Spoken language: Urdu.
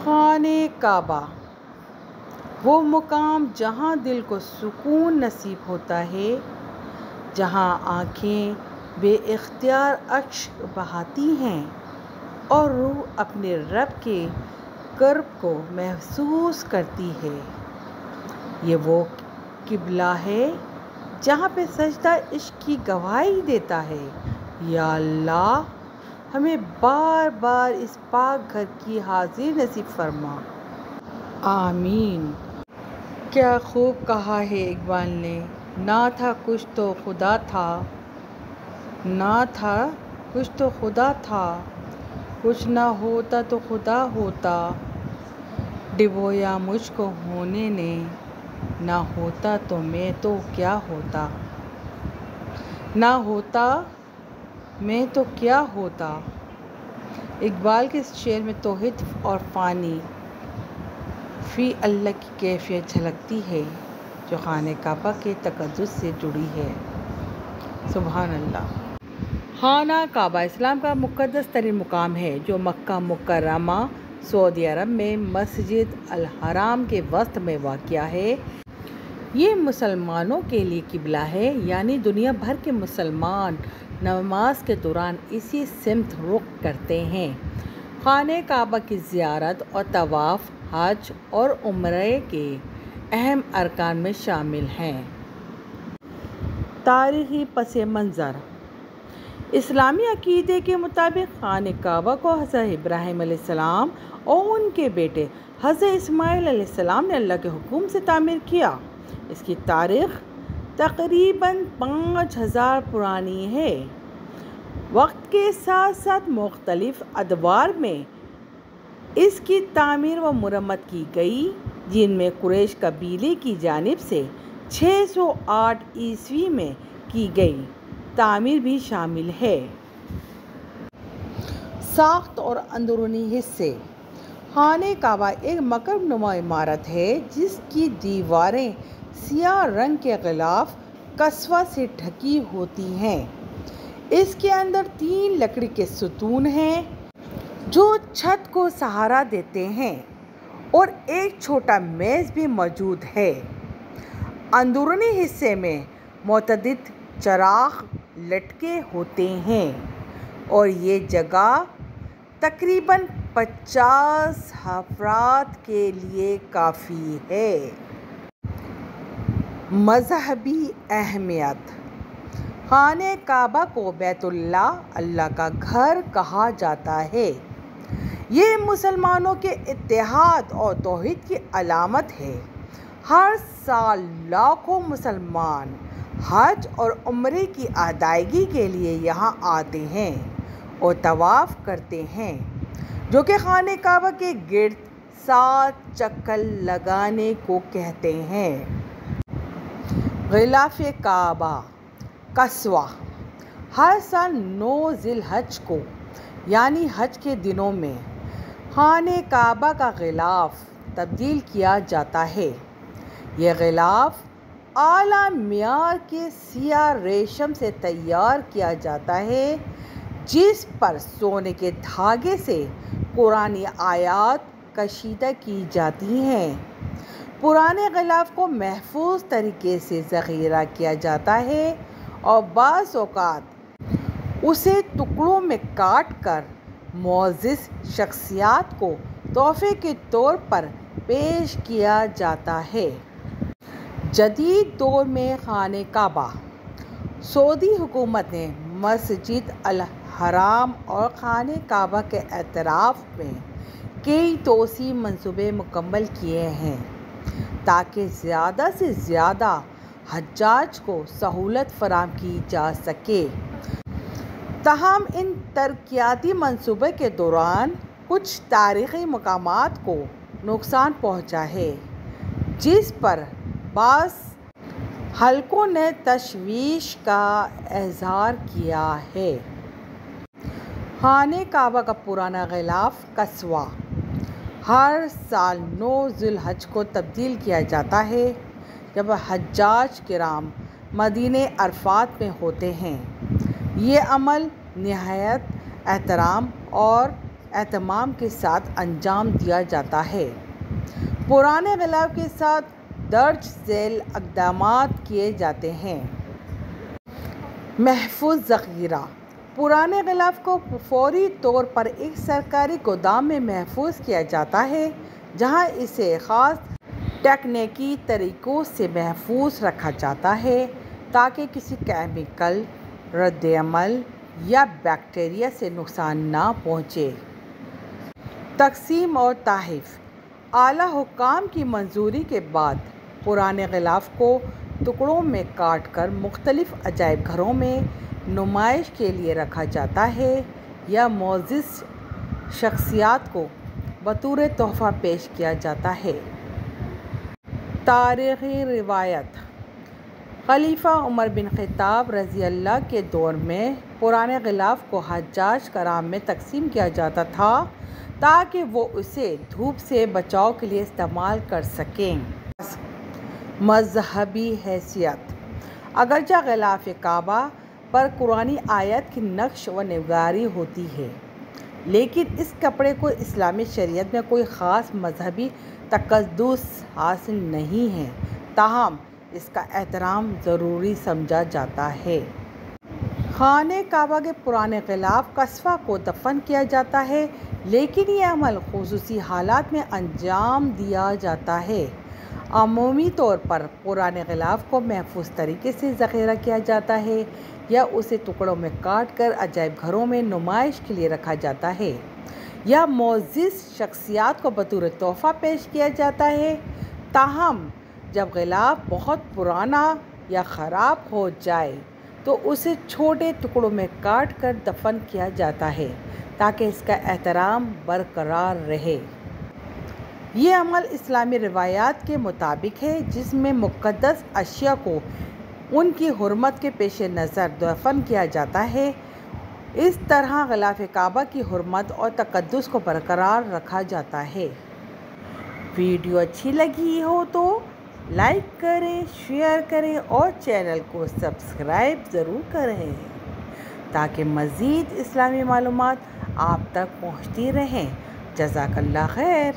خانہ کعبہ وہ مقام جہاں دل کو سکون نصیب ہوتا ہے، جہاں آنکھیں بے اختیار اشک بہاتی ہیں اور روح اپنے رب کے قرب کو محسوس کرتی ہے۔ یہ وہ قبلہ ہے جہاں پہ سجدہ عشق کی گواہی دیتا ہے، یا اللہ ہمیں بار بار اس پاک گھر کی حاضری نصیب فرما، آمین۔ کیا خوب کہا ہے اقبال نے، نہ تھا کچھ تو خدا تھا، نہ تھا کچھ تو خدا تھا، کچھ نہ ہوتا تو خدا ہوتا، ڈبویا مجھ کو ہونے نے، نہ ہوتا تو میں تو کیا ہوتا، نہ ہوتا میں تو کیا ہوتا۔ اقبال کے اس شعر میں توحید اور فانی فی اللہ کی کیفیت جھلکتی ہے جو خانہ کعبہ کے تقدس سے جڑی ہے۔ سبحان اللہ۔ خانہ کعبہ اسلام کا مقدس ترین مقام ہے جو مکہ مکرمہ سعودی عرب میں مسجد الحرام کے وسط میں واقع ہے۔ یہ مسلمانوں کے لیے قبلہ ہے، یعنی دنیا بھر کے مسلمان نماز کے دوران اسی سمت رخ کرتے ہیں۔ خانہ کعبہ کی زیارت اور طواف حج اور عمرے کے اہم ارکان میں شامل ہیں۔ تاریخی پس منظر: اسلامی عقیدے کے مطابق خانہ کعبہ کو حضرت ابراہیم علیہ السلام اور ان کے بیٹے حضرت اسماعیل علیہ السلام نے اللہ کے حکم سے تعمیر کیا۔ اس کی تاریخ تقریباً 5000 پرانی ہے۔ وقت کے ساتھ ساتھ مختلف ادوار میں اس کی تعمیر و مرمت کی گئی، جن میں قریش قبیلے کی جانب سے 608 عیسوی میں کی گئی تعمیر بھی شامل ہے۔ ساخت اور اندرونی حصے: خانہ کعبہ ایک مکعب نما عمارت ہے جس کی دیواریں سیاہ رنگ کے غلاف قصوہ سے ڈھکی ہوتی ہیں۔ اس کے اندر 3 لکڑی کے ستون ہیں جو چھت کو سہارا دیتے ہیں اور ایک چھوٹا میز بھی موجود ہے۔ اندرونی حصے میں متعدد چراغ لٹکے ہوتے ہیں اور یہ جگہ تقریباً 50 افراد کے لیے کافی ہے۔ مذہبی اہمیت: خانہ کعبہ کو بیت اللہ، اللہ کا گھر کہا جاتا ہے۔ یہ مسلمانوں کے اتحاد اور توحید کی علامت ہے۔ ہر سال لاکھوں مسلمان حج اور عمرے کی ادائیگی کے لیے یہاں آتے ہیں اور طواف کرتے ہیں، جو کہ خانہ کعبہ کے گرد 7 چکر لگانے کو کہتے ہیں۔ غلاف کعبہ قصوہ: ہر سال 9 ذی الحجہ کو یعنی حج کے دنوں میں خانہ کعبہ کا غلاف تبدیل کیا جاتا ہے۔ یہ غلاف اعلیٰ معیار کے سیاہ ریشم سے تیار کیا جاتا ہے جس پر سونے کے دھاگے سے قرآنی آیات کشیدہ کی جاتی ہیں۔ پرانے غلاف کو محفوظ طریقے سے ذخیرہ کیا جاتا ہے اور بعض اوقات اسے ٹکڑوں میں کاٹ کر معزز شخصیات کو تحفے کے طور پر پیش کیا جاتا ہے۔ جدید دور میں خانہ کعبہ: سعودی حکومت نے مسجد الحرام اور خانہ کعبہ کے اطراف میں کئی توسیعی منصوبے مکمل کیے ہیں تاکہ زیادہ سے زیادہ حجاج کو سہولت فراہم کی جا سکے۔ تاہم ان ترقیاتی منصوبوں کے دوران کچھ تاریخی مقامات کو نقصان پہنچا ہے جس پر بعض حلقوں نے تشویش کا اظہار کیا ہے۔ خانہ کعبہ کا پرانا غلاف قصوہ: ہر سال 9 ذی الحجہ کو تبدیل کیا جاتا ہے جب حجاج کرام مدینہ عرفات میں ہوتے ہیں۔ یہ عمل نہایت احترام اور اہتمام کے ساتھ انجام دیا جاتا ہے۔ پرانے غلاف کے ساتھ درج ذیل اقدامات کیے جاتے ہیں۔ محفوظ ذخیرہ: پرانے غلاف کو فوری طور پر ایک سرکاری گودام میں محفوظ کیا جاتا ہے، جہاں اسے خاص تکنیکی طریقوں سے محفوظ رکھا جاتا ہے تاکہ کسی کیمیکل، رد عمل یا بیکٹیریا سے نقصان نہ پہنچے۔ تقسیم اور تحائف: اعلیٰ حکام کی منظوری کے بعد پرانے غلاف کو ٹکڑوں میں کاٹ کر مختلف عجائب گھروں میں نمائش کے لیے رکھا جاتا ہے یا معزز شخصیات کو بطور تحفہ پیش کیا جاتا ہے۔ تاریخی روایت: خلیفہ عمر بن خطاب رضی اللہ کے دور میں پرانے غلاف کو حجاج کرام میں تقسیم کیا جاتا تھا تاکہ وہ اسے دھوپ سے بچاؤ کے لیے استعمال کر سکیں۔ مذہبی حیثیت: اگرچہ غلاف کعبہ پر قرآنی آیات کی نقش و نگاری ہوتی ہے، لیکن اس کپڑے کو اسلامی شریعت میں کوئی خاص مذہبی تقدس حاصل نہیں ہے، تاہم اس کا احترام ضروری سمجھا جاتا ہے۔ خانہ کعبہ کے پرانے غلاف کسوہ کو دفن کیا جاتا ہے، لیکن یہ عمل خصوصی حالات میں انجام دیا جاتا ہے۔ عمومی طور پر پرانے غلاف کو محفوظ طریقے سے ذخیرہ کیا جاتا ہے یا اسے ٹکڑوں میں کاٹ کر عجائب گھروں میں نمائش کے لیے رکھا جاتا ہے یا معزز شخصیات کو بطور تحفہ پیش کیا جاتا ہے۔ تاہم جب غلاف بہت پرانا یا خراب ہو جائے تو اسے چھوٹے ٹکڑوں میں کاٹ کر دفن کیا جاتا ہے تاکہ اس کا احترام برقرار رہے۔ یہ عمل اسلامی روایات کے مطابق ہے، جس میں مقدس اشیاء کو ان کی حرمت کے پیش نظر دفن کیا جاتا ہے۔ اس طرح غلاف کعبہ کی حرمت اور تقدس کو برقرار رکھا جاتا ہے۔ ویڈیو اچھی لگی ہو تو لائک کریں، شیئر کریں اور چینل کو سبسکرائب ضرور کریں تاکہ مزید اسلامی معلومات آپ تک پہنچتی رہیں۔ جزاک اللہ خیر۔